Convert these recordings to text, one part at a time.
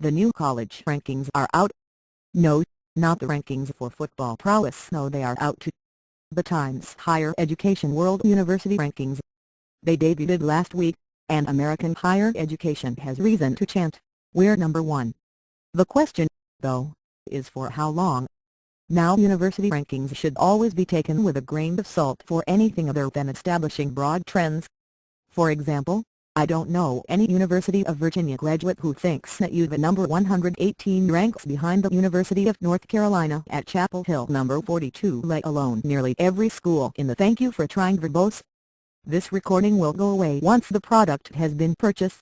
The new college rankings are out. No, not the rankings for football prowess. No, they are out too. The Times Higher Education World University Rankings. They debuted last week, and American higher education has reason to chant, "We're number one." The question, though, is for how long? Now, university rankings should always be taken with a grain of salt for anything other than establishing broad trends. For example, I don't know any University of Virginia graduate who thinks that UVA number 118 ranks behind the University of North Carolina at Chapel Hill number 42, let alone nearly every school in the "Thank you for trying" verbose. This recording will go away once the product has been purchased.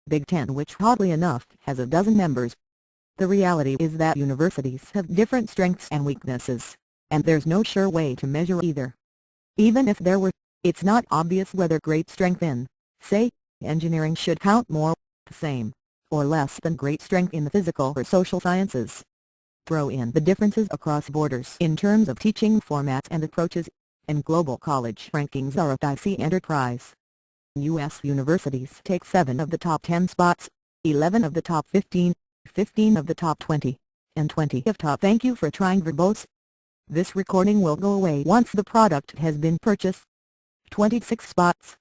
Big Ten, which oddly enough has a dozen members. The reality is that universities have different strengths and weaknesses, and there's no sure way to measure either. Even if there were, it's not obvious whether great strength in, say, engineering should count more, same, or less than great strength in the physical or social sciences. Throw in the differences across borders in terms of teaching formats and approaches, and global college rankings are a dicey enterprise. U.S. universities take 7 of the top 10 spots, 11 of the top 15, 15 of the top 20, and 20 of top "Thank you for trying" verbose. This recording will go away once the product has been purchased. 26 spots.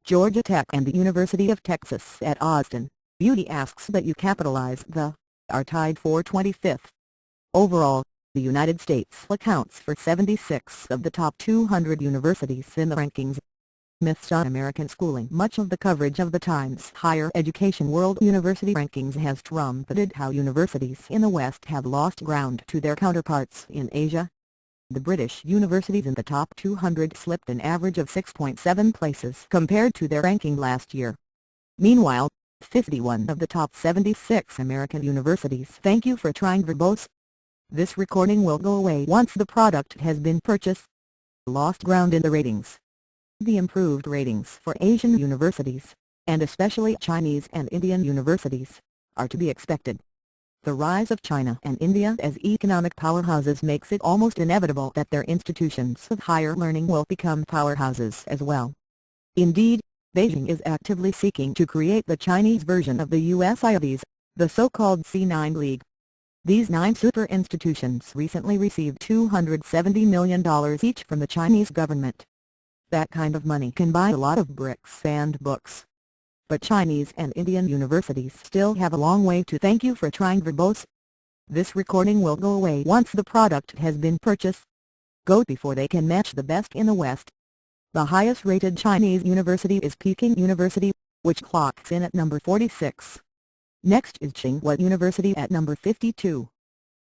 Georgia Tech and the University of Texas at Austin, UT asks that you capitalize the, are tied for 25th. Overall, the United States accounts for 76 of the top 200 universities in the rankings. Myths on American schooling. Much of the coverage of the Times Higher Education World University Rankings has trumpeted how universities in the West have lost ground to their counterparts in Asia. The British universities in the top 200 slipped an average of 6.7 places compared to their ranking last year. Meanwhile, 51 of the top 76 American universities "Thank you for trying" verbose. This recording will go away once the product has been purchased. Lost ground in the ratings. The improved ratings for Asian universities, and especially Chinese and Indian universities, are to be expected. The rise of China and India as economic powerhouses makes it almost inevitable that their institutions of higher learning will become powerhouses as well. Indeed, Beijing is actively seeking to create the Chinese version of the US IITs, the so-called C9 League. These 9 super institutions recently received $270 million each from the Chinese government. That kind of money can buy a lot of bricks and books. But Chinese and Indian universities still have a long way to "Thank you for trying" verbose. This recording will go away once the product has been purchased. Go before they can match the best in the West. The highest rated Chinese university is Peking University, which clocks in at number 46. Next is Tsinghua University at number 52.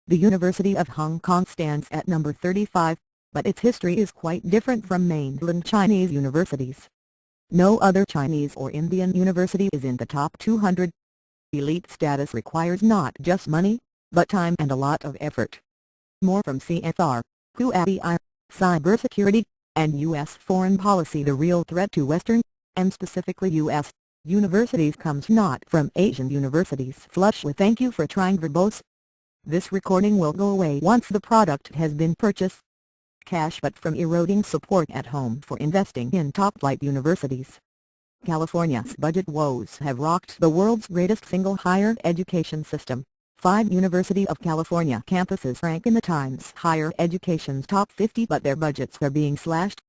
The University of Hong Kong stands at number 35, but its history is quite different from mainland Chinese universities. No other Chinese or Indian university is in the top 200. Elite status requires not just money, but time and a lot of effort. More from CFR, QABI, cybersecurity, and U.S. foreign policy. The real threat to Western, and specifically U.S., universities comes not from Asian universities flush with "Thank you for trying" verbose. This recording will go away once the product has been purchased. Cash but from eroding support at home for investing in top-flight universities. California's budget woes have rocked the world's greatest single higher education system. 5 University of California campuses rank in the Times Higher Education's top 50, but their budgets are being slashed.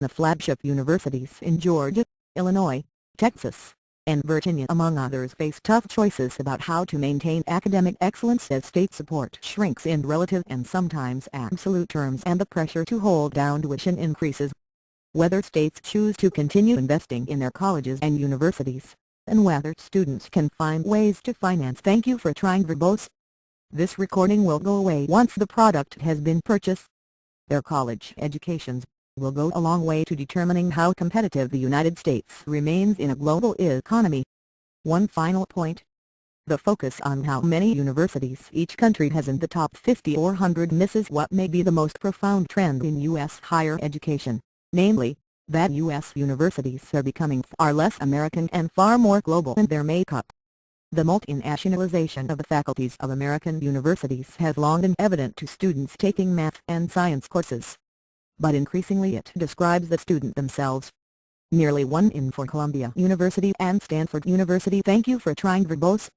The flagship universities in Georgia, Illinois, Texas, and Virginia among others face tough choices about how to maintain academic excellence as state support shrinks in relative and sometimes absolute terms and the pressure to hold down tuition increases. Whether states choose to continue investing in their colleges and universities, and whether students can find ways to finance "Thank you for trying" verbose. This recording will go away once the product has been purchased. Their college educations will go a long way to determining how competitive the United States remains in a global economy. One final point. The focus on how many universities each country has in the top 50 or 100 misses what may be the most profound trend in U.S. higher education, namely, that U.S. universities are becoming far less American and far more global in their makeup. The multinationalization of the faculties of American universities has long been evident to students taking math and science courses. But increasingly it describes the student themselves. Nearly 1 in 4 Columbia University and Stanford University "Thank you for trying" verbose.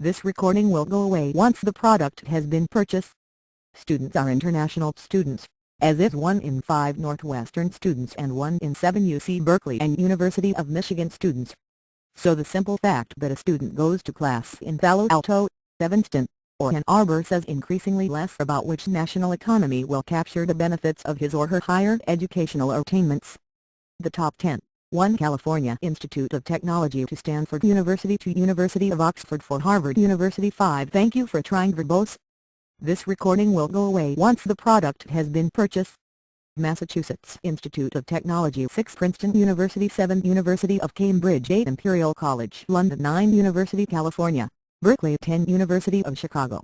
This recording will go away once the product has been purchased. Students are international students, as is 1 in 5 Northwestern students and 1 in 7 UC Berkeley and University of Michigan students. So the simple fact that a student goes to class in Palo Alto, Evanston, or Ann Arbor says increasingly less about which national economy will capture the benefits of his or her higher educational attainments. The top 10. 1 California Institute of Technology to Stanford University to University of Oxford for Harvard University. 5 Thank you for trying Verbose. This recording will go away once the product has been purchased. Massachusetts Institute of Technology. 6 Princeton University. 7 University of Cambridge. 8 Imperial College London. 9 University California, Berkeley. 10 University of Chicago.